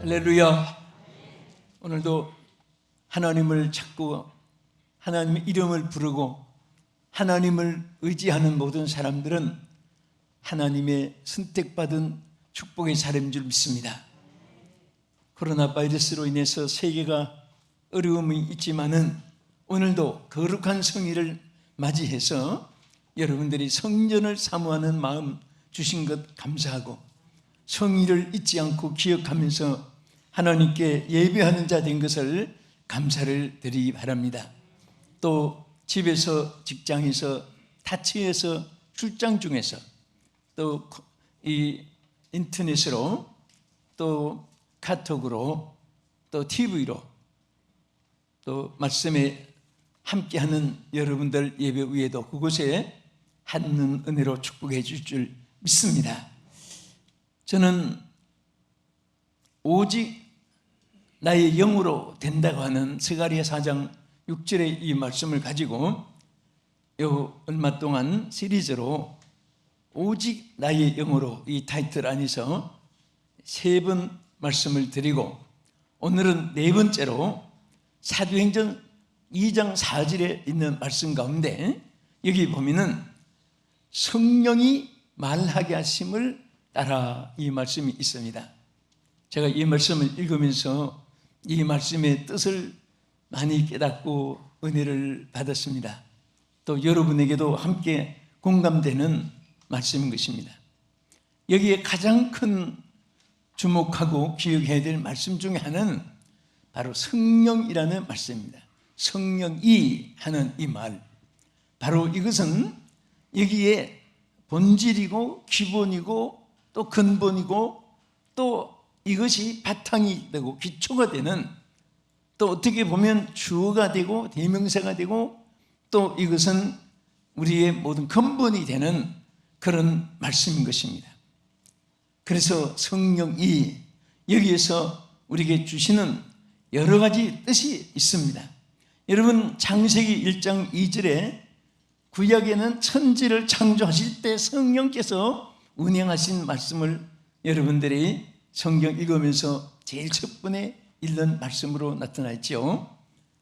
할렐루야. 오늘도 하나님을 찾고 하나님의 이름을 부르고 하나님을 의지하는 모든 사람들은 하나님의 선택받은 축복의 사람인 줄 믿습니다. 코로나 바이러스로 인해서 세계가 어려움이 있지만은 오늘도 거룩한 성일을 맞이해서 여러분들이 성전을 사모하는 마음 주신 것 감사하고 성일을 잊지 않고 기억하면서 하나님께 예배하는 자 된 것을 감사를 드리기 바랍니다. 또 집에서, 직장에서, 타치에서, 출장 중에서, 또 이 인터넷으로, 또 카톡으로, 또 TV로, 또 말씀에 함께하는 여러분들 예배 위에도 그곳에 하는 은혜로 축복해 줄 줄 믿습니다. 저는 오직 나의 영으로 된다고 하는 스가랴 4장 6절의 이 말씀을 가지고 요 얼마 동안 시리즈로 오직 나의 영으로 이 타이틀 안에서 3번 말씀을 드리고 오늘은 4번째로 사도행전 2장 4절에 있는 말씀 가운데 여기 보면은 성령이 말하게 하심을 따라 이 말씀이 있습니다. 제가 이 말씀을 읽으면서 이 말씀의 뜻을 많이 깨닫고 은혜를 받았습니다. 또 여러분에게도 함께 공감되는 말씀인 것입니다. 여기에 가장 큰 주목하고 기억해야 될 말씀 중에 하나는 바로 성령이라는 말씀입니다. 성령이 하는 이 말, 바로 이것은 여기에 본질이고 기본이고 또 근본이고 또 이것이 바탕이 되고 기초가 되는, 또 어떻게 보면 주어가 되고 대명사가 되고 또 이것은 우리의 모든 근본이 되는 그런 말씀인 것입니다. 그래서 성령이 여기에서 우리에게 주시는 여러 가지 뜻이 있습니다. 여러분 창세기 1장 2절에 구약에는 천지를 창조하실 때 성령께서 운행하신 말씀을 여러분들이 성경 읽으면서 제일 첫 번에 읽는 말씀으로 나타나 있죠.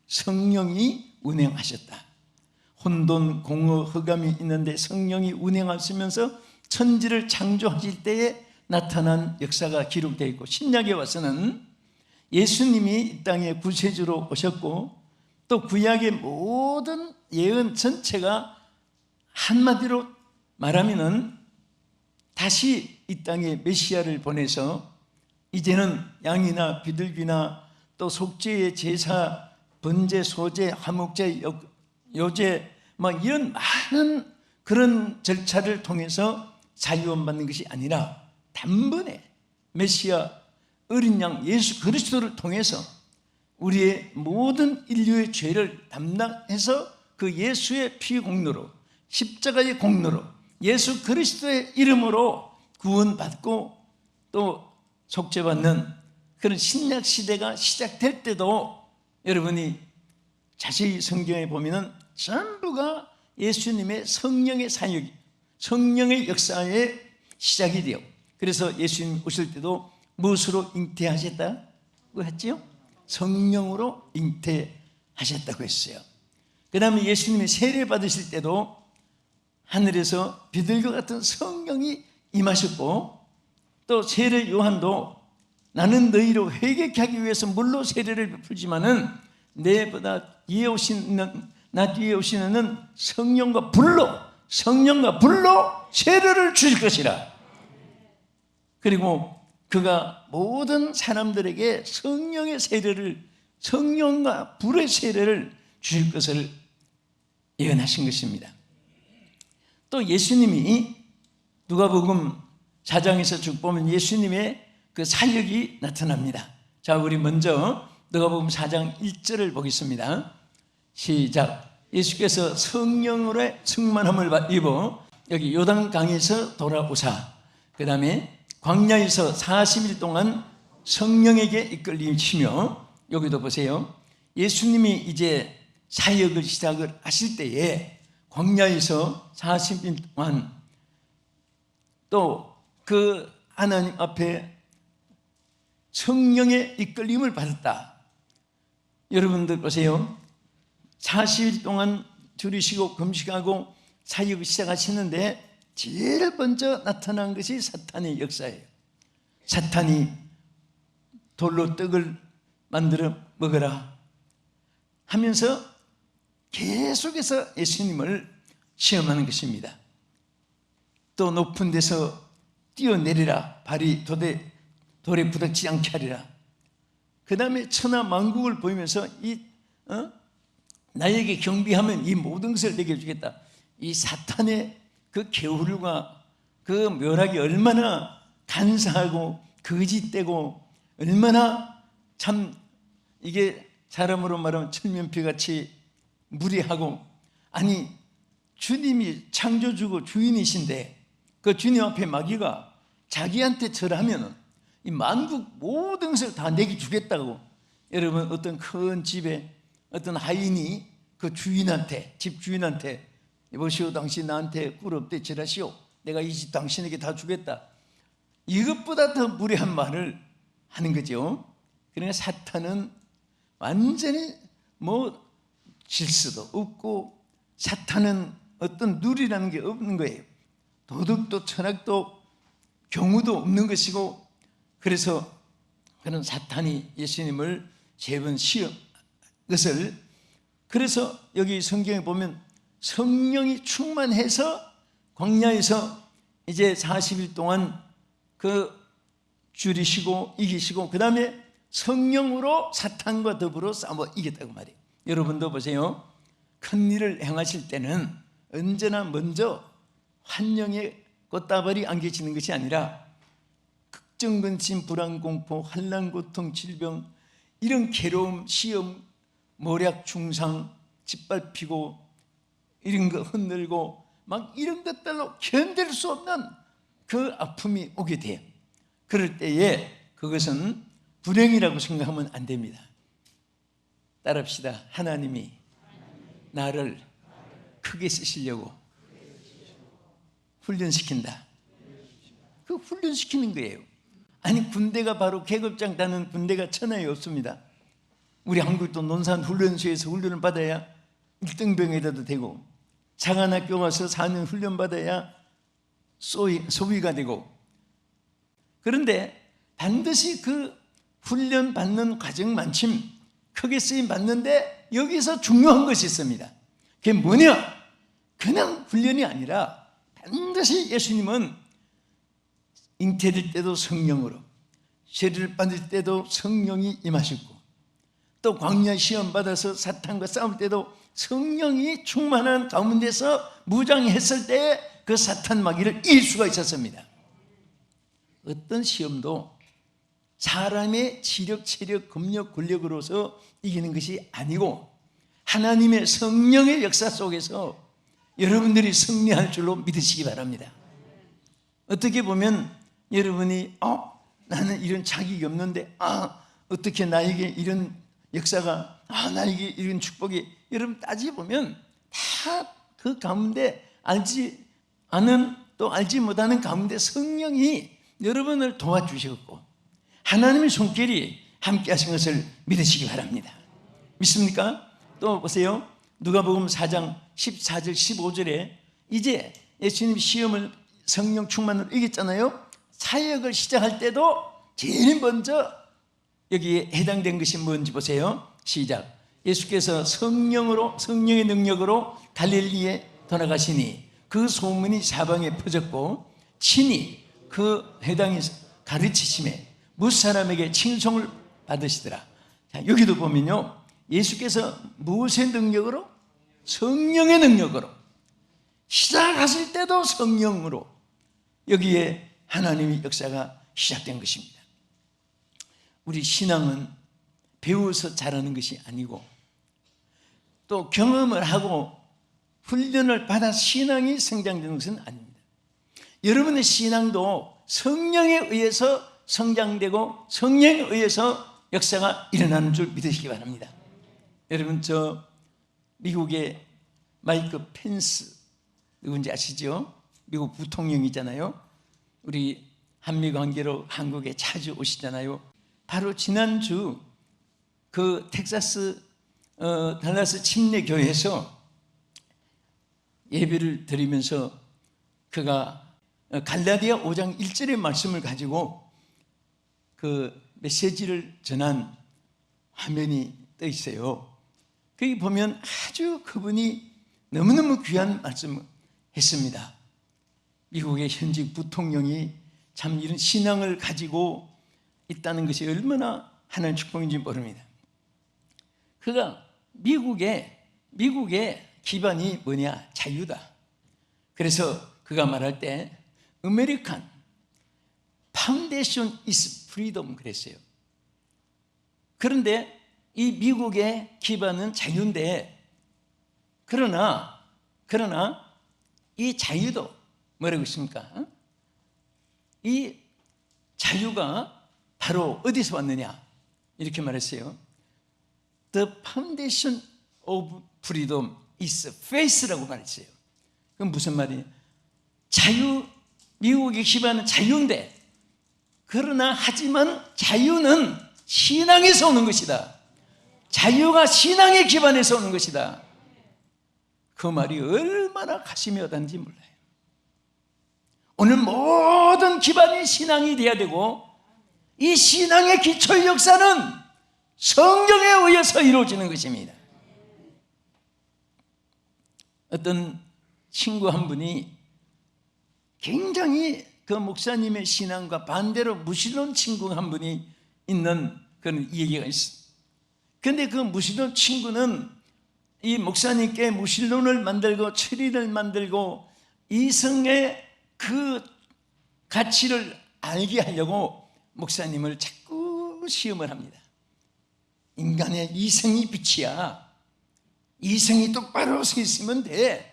성령이 운행하셨다. 혼돈, 공허, 흑암이 있는데 성령이 운행하시면서 천지를 창조하실 때에 나타난 역사가 기록되어 있고, 신약에 와서는 예수님이 이 땅에 구세주로 오셨고 또 구약의 모든 예언 전체가 한마디로 말하면은 다시 이 땅에 메시아를 보내서 이제는 양이나 비둘기나 또 속죄의 제사, 번제, 소제, 화목제, 요제 막 이런 많은 그런 절차를 통해서 자유원받는 것이 아니라 단번에 메시아 어린 양 예수 그리스도를 통해서 우리의 모든 인류의 죄를 담당해서 그 예수의 피 공로로, 십자가의 공로로, 예수 그리스도의 이름으로 구원받고 또 속죄받는 그런 신약 시대가 시작될 때도 여러분이 자세히 성경에 보면은 전부가 예수님의 성령의 사역, 성령의 역사의 시작이 돼요. 그래서 예수님 오실 때도 무엇으로 잉태하셨다고 했지요? 성령으로 잉태하셨다고 했어요. 그 다음에 예수님이 세례 받으실 때도 하늘에서 비둘기 같은 성령이 임하셨고, 또 세례 요한도 나는 너희로 회개케 하기 위해서 물로 세례를 베풀지만은 내보다 뒤에 오시는, 나 뒤에 오시는 성령과 불로 세례를 주실 것이라. 그리고 그가 모든 사람들에게 성령의 세례를, 성령과 불의 세례를 주실 것을 예언하신 것입니다. 또 예수님이 누가복음 4장에서 쭉 보면 예수님의 그 사역이 나타납니다. 자, 우리 먼저 누가복음 4장 1절을 보겠습니다. 시작. 예수께서 성령으로 충만함을 입어 여기 요단강에서 돌아오사 그 다음에 광야에서 40일 동안 성령에게 이끌리시며, 여기도 보세요. 예수님이 이제 사역을 시작을 하실 때에 광야에서 40일 동안 또 그 하나님 앞에 성령의 이끌림을 받았다. 여러분들 보세요. 40일 동안 줄이시고 금식하고 사역을 시작하시는데 제일 먼저 나타난 것이 사탄의 역사예요. 사탄이 돌로 떡을 만들어 먹어라 하면서 계속해서 예수님을 시험하는 것입니다. 또 높은 데서 뛰어내리라, 발이 돌에 부닥치지 않게 하리라. 그 다음에 천하 만국을 보이면서 나에게 경비하면 이 모든 것을 내게 주겠다. 이 사탄의 그 개울과 그 묘락이 얼마나 간사하고 거짓되고 얼마나 참 이게 사람으로 말하면 철면피같이 무리하고, 아니 주님이 창조주고 주인이신데 그 주님 앞에 마귀가 자기한테 절하면 이 만국 모든 것을 다 내게 주겠다고. 여러분, 어떤 큰 집에 어떤 하인이 그 주인한테, 집 주인한테, 여보시오 당신 나한테 꿀 없대 절하시오, 내가 이 집 당신에게 다 주겠다, 이것보다 더 무례한 말을 하는 거죠. 그러니까 사탄은 완전히 질서도 없고, 사탄은 어떤 누리라는 게 없는 거예요. 도덕도 철학도 경우도 없는 것이고, 그래서 그런 사탄이 예수님을 세 번 시험 것을, 그래서 여기 성경에 보면 성령이 충만해서 광야에서 이제 40일 동안 그 줄이시고 이기시고, 그 다음에 성령으로 사탄과 더불어 싸워 이겼다고 말이에요. 여러분도 보세요. 큰 일을 행하실 때는 언제나 먼저 환영의 꽃다발이 안겨지는 것이 아니라 걱정, 근심, 불안, 공포, 환난, 고통, 질병, 이런 괴로움, 시험, 모략, 중상, 짓밟히고 이런 거 흔들고 막 이런 것들로 견딜 수 없는 그 아픔이 오게 돼요. 그럴 때에 그것은 불행이라고 생각하면 안 됩니다. 따라합시다. 하나님이 나를 크게 쓰시려고 훈련시킨다. 그 훈련시키는 거예요. 아니, 군대가 바로 계급장 따는 군대가 천하에 없습니다. 우리 한국도 논산훈련소에서 훈련을 받아야 1등병에도 되고, 장안학교 가서 4년 훈련 받아야 소위가 되고, 그런데 반드시 그 훈련 받는 과정만큼 크게 쓰임 받는데 여기서 중요한 것이 있습니다. 그게 뭐냐? 그냥 훈련이 아니라 반드시 예수님은 잉태될 때도 성령으로, 세례를 받을 때도 성령이 임하시고, 또 광야 시험 받아서 사탄과 싸울 때도 성령이 충만한 가운데서 무장했을 때 그 사탄 마귀를 이길 수가 있었습니다. 어떤 시험도 사람의 지력, 체력, 금력, 권력으로서 이기는 것이 아니고 하나님의 성령의 역사 속에서 여러분들이 승리할 줄로 믿으시기 바랍니다. 어떻게 보면 여러분이 나는 이런 자격이 없는데 어떻게 나에게 이런 역사가, 나에게 이런 축복이, 여러분 따지보면 다 그 가운데 알지 않은, 또 알지 못하는 가운데 성령이 여러분을 도와주셨고 하나님의 손길이 함께 하신 것을 믿으시기 바랍니다. 믿습니까? 또 보세요. 누가복음 4장 14절 15절에 이제 예수님 시험을 성령 충만으로 이겼잖아요. 사역을 시작할 때도 제일 먼저 여기에 해당된 것이 뭔지 보세요. 시작. 예수께서 성령의 능력으로 갈릴리에 돌아가시니 그 소문이 사방에 퍼졌고 친히 그 회당에서 가르치심에 무사람에게 칭송을 받으시더라. 자, 여기도 보면요, 예수께서 무엇의 능력으로? 성령의 능력으로 시작하실 때도 성령으로 여기에 하나님의 역사가 시작된 것입니다. 우리 신앙은 배워서 잘하는 것이 아니고 또 경험을 하고 훈련을 받아 신앙이 성장되는 것은 아닙니다. 여러분의 신앙도 성령에 의해서 성장되고 성령에 의해서 역사가 일어나는 줄 믿으시기 바랍니다. 여러분, 저 미국의 마이크 펜스 누군지 아시죠? 미국 부통령이잖아요. 우리 한미 관계로 한국에 자주 오시잖아요. 바로 지난주 그 텍사스 달라스 침례교회에서 예배를 드리면서 그가 갈라디아 5장 1절의 말씀을 가지고 그 메시지를 전한 화면이 떠 있어요. 거기 보면 아주 그분이 너무너무 귀한 말씀을 했습니다. 미국의 현직 부통령이 참 이런 신앙을 가지고 있다는 것이 얼마나 하나님의 축복인지 모릅니다. 그가 미국의 기반이 뭐냐? 자유다. 그래서 그가 말할 때 American Foundation is Freedom 그랬어요. 그런데 이 미국의 기반은 자유인데 그러나 이 자유도 뭐라고 있습니까? 이 자유가 바로 어디서 왔느냐? 이렇게 말했어요. The foundation of freedom is faith라고 말했어요. 그건 무슨 말이냐? 자유, 미국의 기반은 자유인데 그러나 하지만 자유는 신앙에서 오는 것이다. 자유가 신앙의 기반에서 오는 것이다. 그 말이 얼마나 가슴이 와닿는지 몰라요. 오늘 모든 기반이 신앙이 돼야 되고 이 신앙의 기초 역사는 성경에 의해서 이루어지는 것입니다. 어떤 친구 한 분이 굉장히 그 목사님의 신앙과 반대로 무신론 친구 한 분이 있는 그런 얘기가 있어요. 그런데 그 무신론 친구는 이 목사님께 무신론을 만들고 철의를 만들고 이성의 그 가치를 알게 하려고 목사님을 자꾸 시험을 합니다. 인간의 이성이 빛이야. 이성이 똑바로 서 있으면 돼.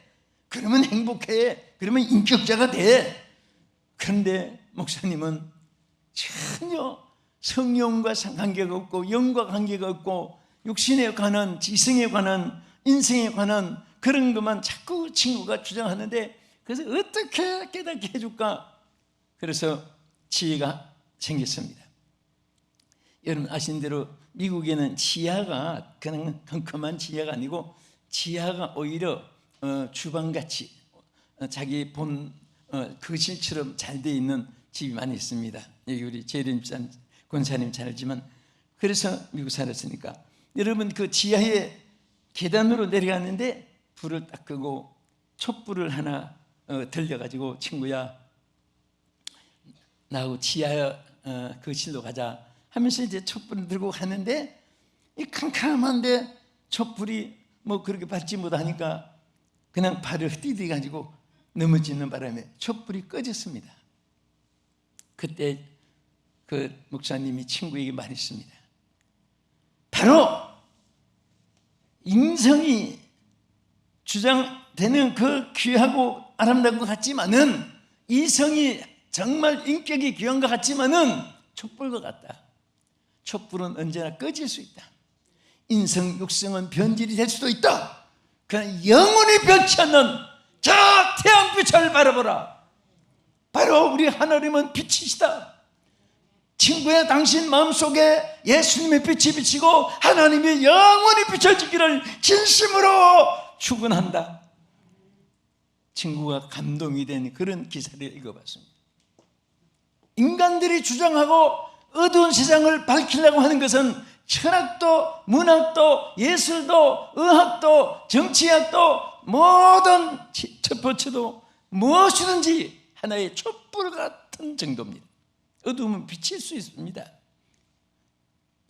그러면 행복해. 그러면 인격자가 돼. 그런데 목사님은 전혀 성령과 관계가 없고 영과 관계가 없고 육신에 관한 지성에 관한 인생에 관한 그런 것만 자꾸 친구가 주장하는데 그래서 어떻게 깨닫게 해줄까? 그래서 지혜가 생겼습니다. 여러분 아시는 대로 미국에는 지하가 그냥 컴컴한 지하가 아니고 지하가 오히려 주방같이 자기 본 거실처럼 잘 되어 있는 집이 많이 있습니다. 여기 우리 재림 권사님 잘 알지만 그래서 미국 살았으니까 여러분 그 지하에 계단으로 내려갔는데 불을 딱 끄고 촛불을 하나 들려가지고 친구야 나하고 지하 거실로 가자 하면서 이제 촛불을 들고 가는데 이 캄캄한데 촛불이 뭐 그렇게 밝지 못하니까 그냥 발을 휘디디 가지고 넘어지는 바람에 촛불이 꺼졌습니다. 그때 그 목사님이 친구에게 말했습니다. 바로 인성이 주장되는 그 귀하고 아름다운 것 같지만은 이성이 정말 인격이 귀한 것 같지만은 촛불과 같다. 촛불은 언제나 꺼질 수 있다. 인성, 육성은 변질이 될 수도 있다. 그러나 영원히 변치 않는 저 태양빛을 바라보라. 바로 우리 하나님은 빛이시다. 친구야, 당신 마음속에 예수님의 빛이 비치고 하나님이 영원히 비춰지기를 진심으로 축원한다. 친구가 감동이 된 그런 기사를 읽어봤습니다. 인간들이 주장하고 어두운 세상을 밝히려고 하는 것은 철학도 문학도 예술도 의학도 정치학도 모든 첩보처도 무엇이든지 하나의 촛불 같은 정도입니다. 어두우면 비칠 수 있습니다.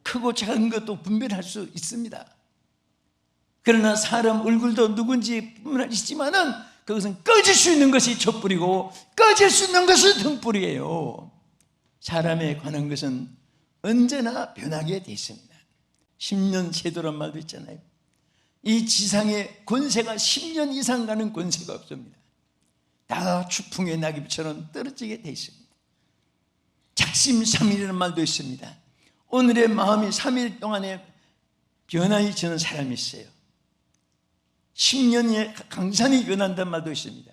크고 작은 것도 분별할 수 있습니다. 그러나 사람 얼굴도 누군지 분별할 수 있지만은 그것은 꺼질 수 있는 것이 촛불이고 꺼질 수 있는 것이 등불이에요. 사람에 관한 것은 언제나 변하게 돼 있습니다. 10년 세도란 말도 있잖아요. 이 지상의 권세가 10년 이상 가는 권세가 없습니다. 다 추풍의 낙엽처럼 떨어지게 돼 있습니다. 작심삼일이라는 말도 있습니다. 오늘의 마음이 3일 동안에 변화이 저는 사람이 있어요. 10년에 강산이 변한다는 말도 있습니다.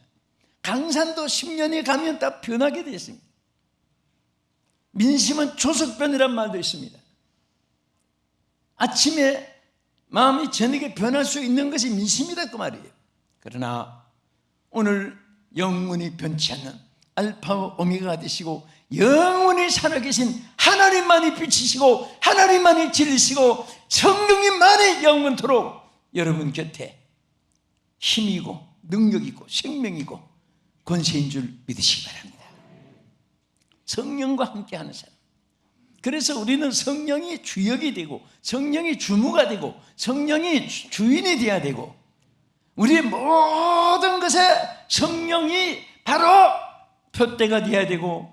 강산도 10년이 가면 다 변하게 되어 있습니다. 민심은 조석변이라는 말도 있습니다. 아침에 마음이 저녁에 변할 수 있는 것이 민심이다 그 말이에요. 그러나 오늘 영원히 변치 않는 알파와 오메가가 되시고 영원히 살아계신 하나님만이 빛이시고 하나님만이 진리시고 성령님만이 영원토록 여러분 곁에 힘이고 능력이고 생명이고 권세인 줄 믿으시기 바랍니다. 성령과 함께하는 사람. 그래서 우리는 성령이 주역이 되고 성령이 주무가 되고 성령이 주인이 되어야 되고 우리의 모든 것에 성령이 바로 표대가 되어야 되고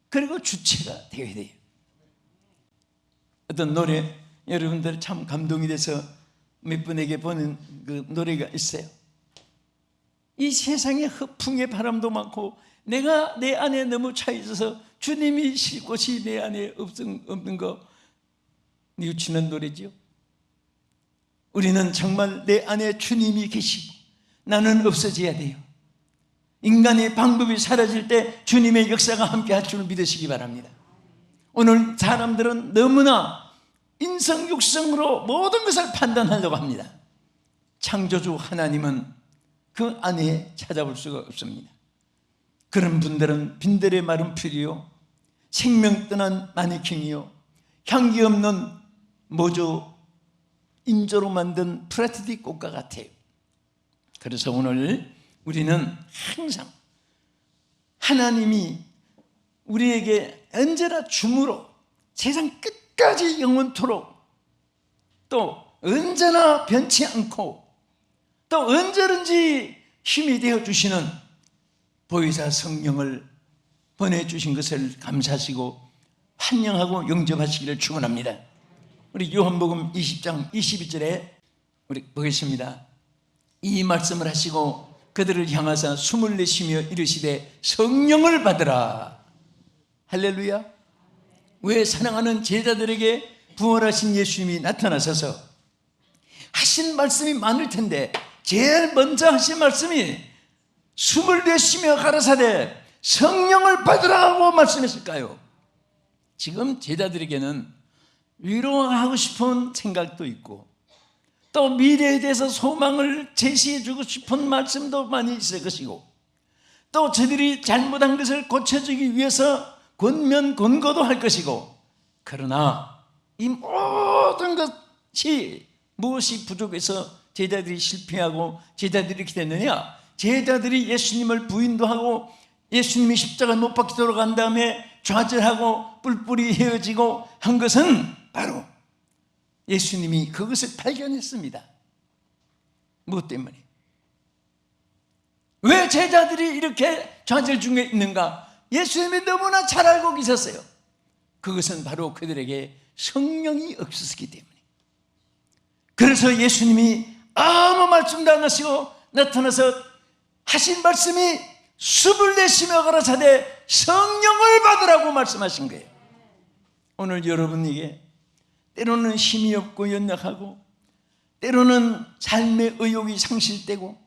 그리고 주체가 되어야 돼요. 어떤 노래 여러분들 참 감동이 돼서 몇 분에게 보는 그 노래가 있어요. 이 세상에 허풍의 바람도 많고 내가 내 안에 너무 차 있어서 주님이 쉴 곳이 내 안에 없는 거 뉘우치는 노래지요. 우리는 정말 내 안에 주님이 계시고 나는 없어져야 돼요. 인간의 방법이 사라질 때 주님의 역사가 함께 할 줄 믿으시기 바랍니다. 오늘 사람들은 너무나 인성육성으로 모든 것을 판단하려고 합니다. 창조주 하나님은 그 안에 찾아볼 수가 없습니다. 그런 분들은 빈들의 마른 풀이요 생명 떠난 마네킹이요 향기 없는 모조 인조로 만든 프라티디 꽃과 같아요. 그래서 오늘 우리는 항상 하나님이 우리에게 언제나 주무로 세상 끝까지 영원토록 또 언제나 변치 않고 또 언제든지 힘이 되어 주시는 보혜사 성령을 보내주신 것을 감사하시고 환영하고 영접하시기를 축원합니다. 우리 요한복음 20장 22절에 우리 보겠습니다. 이 말씀을 하시고 그들을 향하사 숨을 내쉬며 이르시되 성령을 받으라. 할렐루야. 왜 사랑하는 제자들에게 부활하신 예수님이 나타나셔서 하신 말씀이 많을 텐데 제일 먼저 하신 말씀이 숨을 내쉬며 가라사대 성령을 받으라고 말씀했을까요? 지금 제자들에게는 위로하고 싶은 생각도 있고 또 미래에 대해서 소망을 제시해 주고 싶은 말씀도 많이 있을 것이고 또 저들이 잘못한 것을 고쳐주기 위해서 권면권고도 할 것이고 그러나 이 모든 것이 무엇이 부족해서 제자들이 실패하고 제자들이 이렇게 됐느냐? 제자들이 예수님을 부인도 하고 예수님이 십자가 못 박혀 돌아간 다음에 좌절하고 뿔뿔이 헤어지고 한 것은 바로 예수님이 그것을 발견했습니다. 무엇 때문에? 왜 제자들이 이렇게 좌절 중에 있는가? 예수님이 너무나 잘 알고 계셨어요. 그것은 바로 그들에게 성령이 없었기 때문에. 그래서 예수님이 아무 말씀도 안 하시고 나타나서 하신 말씀이 숨을 내쉬며 가라사대 성령을 받으라고 말씀하신 거예요. 오늘 여러분에게 때로는 힘이 없고 연약하고 때로는 삶의 의욕이 상실되고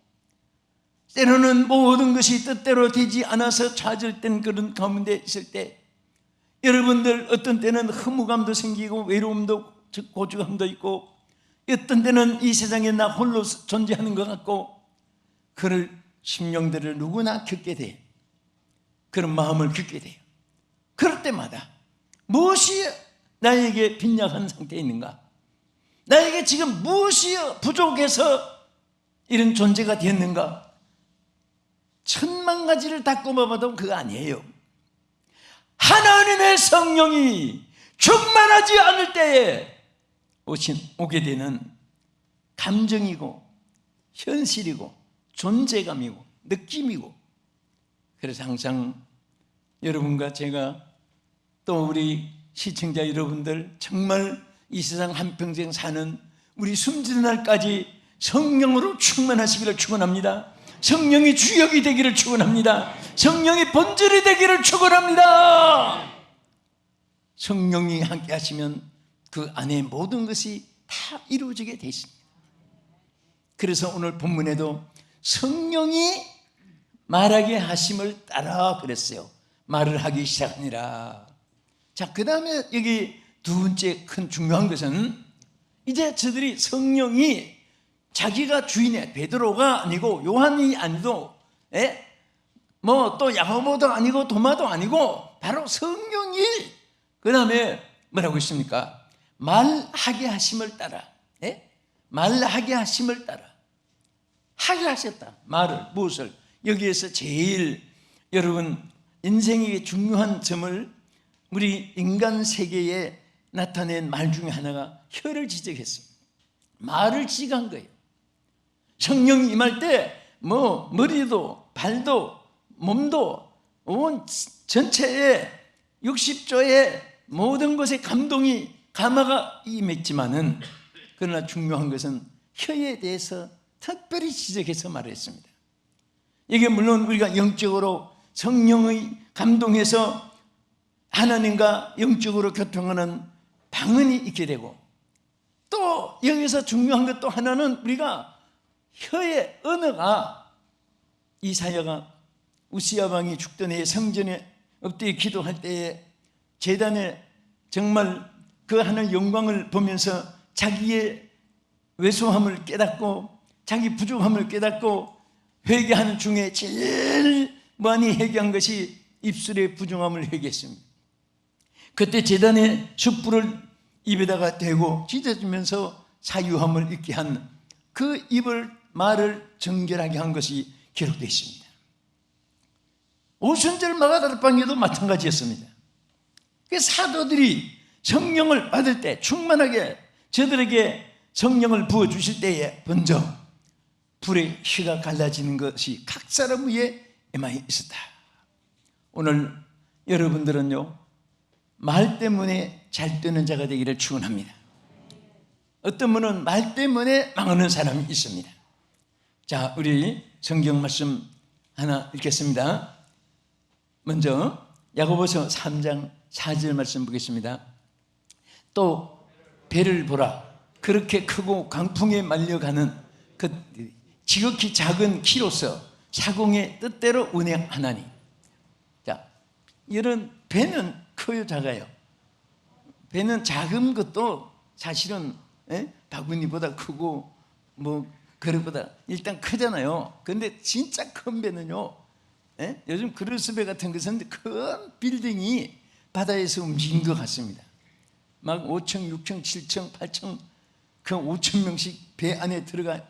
때로는 모든 것이 뜻대로 되지 않아서 좌절된 그런 가운데 있을 때 여러분들 어떤 때는 허무감도 생기고 외로움도 고주감도 있고 어떤 때는 이 세상에 나 홀로 존재하는 것 같고 그럴 심령들을 누구나 겪게 돼요. 그런 마음을 겪게 돼요. 그럴 때마다 무엇이 나에게 빈약한 상태에 있는가? 나에게 지금 무엇이 부족해서 이런 존재가 되었는가? 천만 가지를 다 꼽아봐도 그거 아니에요. 하나님의 성령이 충만하지 않을 때에 오게 되는 감정이고 현실이고 존재감이고 느낌이고 그래서 항상 여러분과 제가 또 우리 시청자 여러분들 정말 이 세상 한평생 사는 우리 숨지는 날까지 성령으로 충만하시기를 축원합니다. 성령이 주역이 되기를 축원합니다. 성령이 본질이 되기를 축원합니다. 성령이 함께 하시면 그 안에 모든 것이 다 이루어지게 되어 있습니다. 그래서 오늘 본문에도 성령이 말하게 하심을 따라 그랬어요. 말을 하기 시작하니라. 자, 그 다음에 여기 두 번째 큰 중요한 것은 이제 저들이 성령이 자기가 주인이야. 베드로가 아니고 요한이 아니고 뭐 또 야고보도 아니고 도마도 아니고 바로 성령이, 그 다음에 뭐라고 있습니까? 말하게 하심을 따라, 말하게 하심을 따라 하게 하셨다. 말을, 무엇을? 여기에서 제일 여러분 인생의 중요한 점을 우리 인간 세계에 나타낸 말 중에 하나가 혀를 지적했습니다. 말을 지적한 거예요. 성령이 임할 때 뭐 머리도 발도 몸도 온 전체에 60조의 모든 것에 감동이 감화가 임했지만은, 그러나 중요한 것은 혀에 대해서 특별히 지적해서 말했습니다. 이게 물론 우리가 영적으로 성령의 감동해서 하나님과 영적으로 교통하는 방언이 있게 되고, 또 여기서 중요한 것 또 하나는 우리가 혀의 언어가, 이사야가 우시야 왕이 죽던 해에 성전에 엎드려 기도할 때에 제단에 정말 그 하나님 영광을 보면서 자기의 왜소함을 깨닫고 자기 부족함을 깨닫고 회개하는 중에 제일 많이 회개한 것이 입술의 부정함을 회개했습니다. 그때 제단에 숯불을 입에다가 대고 찢어주면서 사유함을 잊게 한 그 입을, 말을 정결하게 한 것이 기록되어 있습니다. 오순절 마가다락방에도 마찬가지였습니다. 그 사도들이 성령을 받을 때 충만하게 저들에게 성령을 부어주실 때에 먼저 불의 휘가 갈라지는 것이 각 사람 위에 임하여 있었다. 오늘 여러분들은요, 말 때문에 잘 되는 자가 되기를 축원합니다. 어떤 분은 말 때문에 망하는 사람이 있습니다. 자, 우리 성경 말씀 하나 읽겠습니다. 먼저 야고보서 3장 4절 말씀 보겠습니다. 또 배를 보라, 그렇게 크고 강풍에 말려가는 그 지극히 작은 키로서 사공의 뜻대로 운행하나니. 자, 이런 배는 커요, 작아요? 배는 작은 것도 사실은 바구니보다 크고 뭐 그릇보다 일단 크잖아요. 그런데 진짜 큰 배는요, 요즘 그루스배 같은 것은 큰 빌딩이 바다에서 움직인 것 같습니다. 막 5층, 6층, 7층, 8층 그 5천 명씩 배 안에 들어가,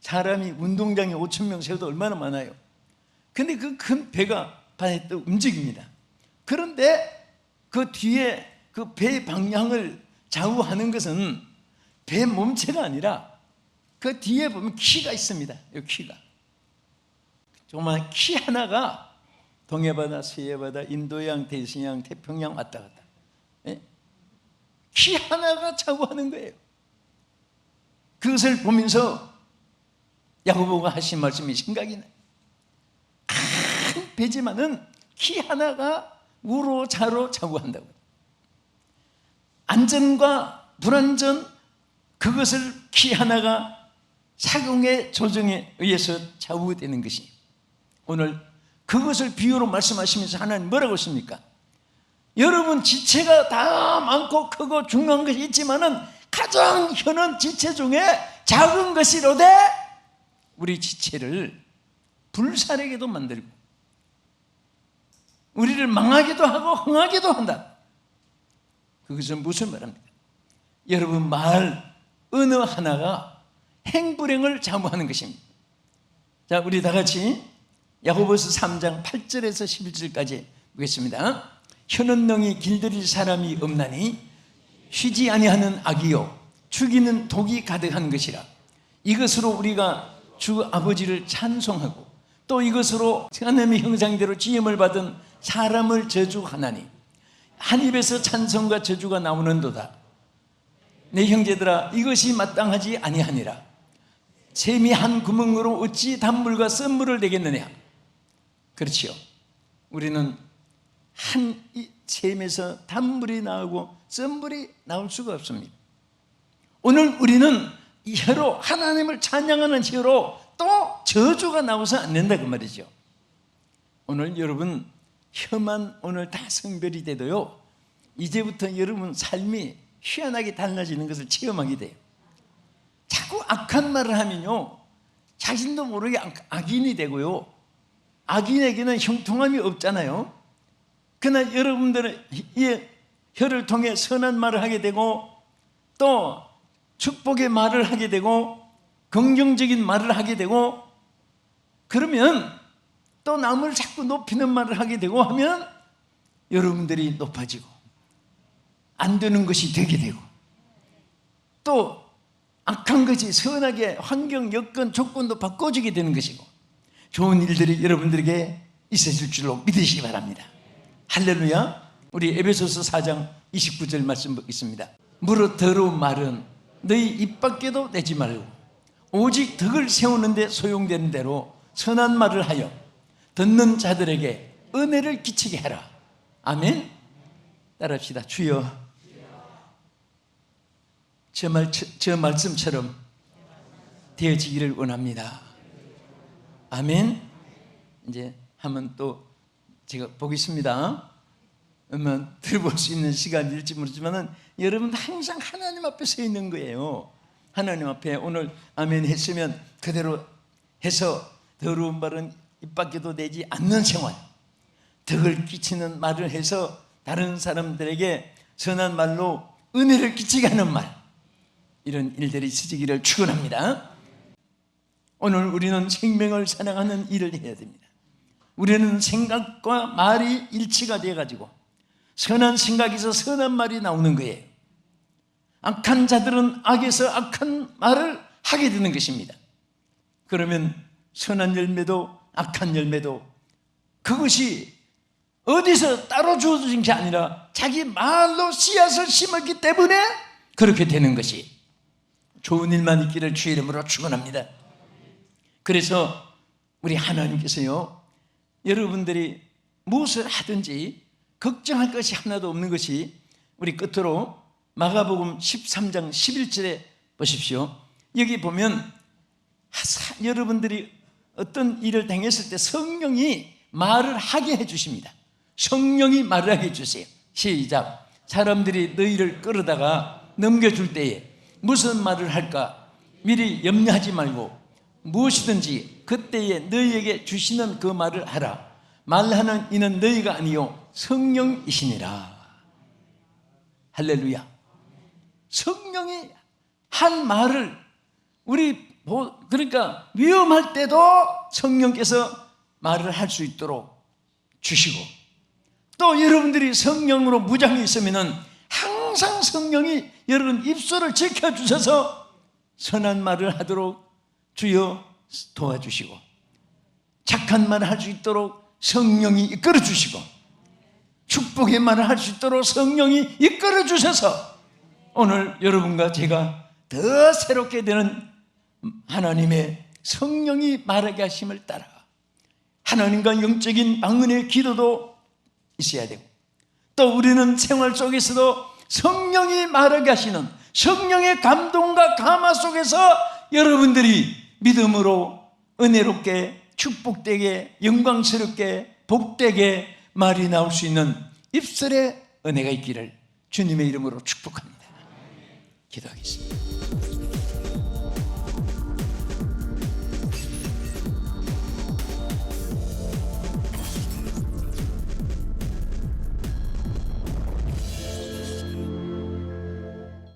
사람이 운동장에 5천 명 세워도 얼마나 많아요. 근데 그 큰 배가 바다에 또 움직입니다. 그런데 그 뒤에 그 배 방향을 좌우하는 것은 배 몸체가 아니라 그 뒤에 보면 키가 있습니다. 이 키가. 정말 키 하나가 동해바다, 서해바다, 인도양, 대서양, 태평양 왔다 갔다. 키 하나가 좌우하는 거예요. 그것을 보면서 야고보가 하신 말씀이 생각이 나요. 큰 배지만은 키 하나가 우로 좌로 좌우한다고. 안전과 불안전, 그것을 키 하나가 사공의 조정에 의해서 좌우되는 것이, 오늘 그것을 비유로 말씀하시면서 하나님 뭐라고 했습니까? 여러분 지체가 다 많고 크고 중요한 것이 있지만은 가장 현은 지체 중에 작은 것이로되 우리 지체를 불사르게도 만들고 우리를 망하기도 하고 흥하기도 한다. 그것은 무슨 말입니까? 여러분 말 언어 하나가 행불행을 좌우하는 것입니다. 자, 우리 다 같이 야고보서 3장 8절에서 11절까지 보겠습니다. 혀는 능히 길들일 사람이 없나니 쉬지 아니하는 악이요 죽이는 독이 가득한 것이라. 이것으로 우리가 주 아버지를 찬송하고 또 이것으로 하나님의 형상대로 지음을 받은 사람을 저주하나니 한 입에서 찬송과 저주가 나오는도다. 내 형제들아, 이것이 마땅하지 아니하니라. 샘이 한 구멍으로 어찌 단물과 썬물을 내겠느냐. 그렇지요. 우리는 한 샘에서 단물이 나오고 썬물이 나올 수가 없습니다. 오늘 우리는 이 혀로 하나님을 찬양하는 혀로 또 저주가 나와서 안 된다 그 말이죠. 오늘 여러분 혀만 오늘 다 성별이 돼도요, 이제부터 여러분 삶이 희한하게 달라지는 것을 체험하게 돼요. 자꾸 악한 말을 하면요, 자신도 모르게 악인이 되고요, 악인에게는 형통함이 없잖아요. 그러나 여러분들은 이 혀를 통해 선한 말을 하게 되고, 또 축복의 말을 하게 되고, 긍정적인 말을 하게 되고, 그러면 또 남을 자꾸 높이는 말을 하게 되고 하면 여러분들이 높아지고, 안 되는 것이 되게 되고, 또 악한 것이 선하게 환경, 여건, 조건도 바꿔주게 되는 것이고, 좋은 일들이 여러분들에게 있으실 줄로 믿으시기 바랍니다. 할렐루야. 우리 에베소서 4장 29절 말씀 보겠습니다. 무릇 더러운 말은 너희 입 밖에도 내지 말고 오직 덕을 세우는 데 소용되는 대로 선한 말을 하여 듣는 자들에게 은혜를 끼치게 해라. 아멘. 따라합시다. 주여, 저 말씀처럼 되어지기를 원합니다. 아멘. 이제 한번 또 제가 보겠습니다. 한번 들어볼 수 있는 시간일지 모르지만 여러분 항상 하나님 앞에 서 있는 거예요. 하나님 앞에 오늘 아멘 했으면 그대로 해서 더러운 말은 입 밖에도 내지 않는 생활, 덕을 끼치는 말을 해서 다른 사람들에게 선한 말로 은혜를 끼치게 하는 말, 이런 일들이 있으시기를 축원합니다. 오늘 우리는 생명을 사랑하는 일을 해야 됩니다. 우리는 생각과 말이 일치가 되어가지고 선한 생각에서 선한 말이 나오는 거예요. 악한 자들은 악에서 악한 말을 하게 되는 것입니다. 그러면 선한 열매도 악한 열매도 그것이 어디서 따로 주어진 게 아니라 자기 말로 씨앗을 심었기 때문에 그렇게 되는 것이, 좋은 일만 있기를 주의 이름으로 축원합니다. 그래서 우리 하나님께서요, 여러분들이 무엇을 하든지 걱정할 것이 하나도 없는 것이, 우리 끝으로 마가복음 13장 11절에 보십시오. 여기 보면 여러분들이 어떤 일을 당했을 때 성령이 말을 하게 해주십니다. 성령이 말을 하게 해주세요. 시작. 사람들이 너희를 끌어다가 넘겨줄 때에 무슨 말을 할까 미리 염려하지 말고 무엇이든지 그때에 너희에게 주시는 그 말을 하라. 말하는 이는 너희가 아니요 성령이시니라. 할렐루야. 성령이 한 말을 그러니까 위험할 때도 성령께서 말을 할 수 있도록 주시고, 또 여러분들이 성령으로 무장해 있으면은 항상 성령이 여러분 입술을 지켜주셔서 선한 말을 하도록 주여 도와주시고, 착한 말을 할 수 있도록 성령이 이끌어 주시고, 축복의 말을 할 수 있도록 성령이 이끌어 주셔서 오늘 여러분과 제가 더 새롭게 되는 하나님의 성령이 말하게 하심을 따라 하나님과 영적인 방언의 기도도 있어야 되고, 또 우리는 생활 속에서도 성령이 말하게 하시는 성령의 감동과 감화 속에서 여러분들이 믿음으로 은혜롭게 축복되게 영광스럽게 복되게 말이 나올 수 있는 입술에 은혜가 있기를 주님의 이름으로 축복합니다. 기도하겠습니다.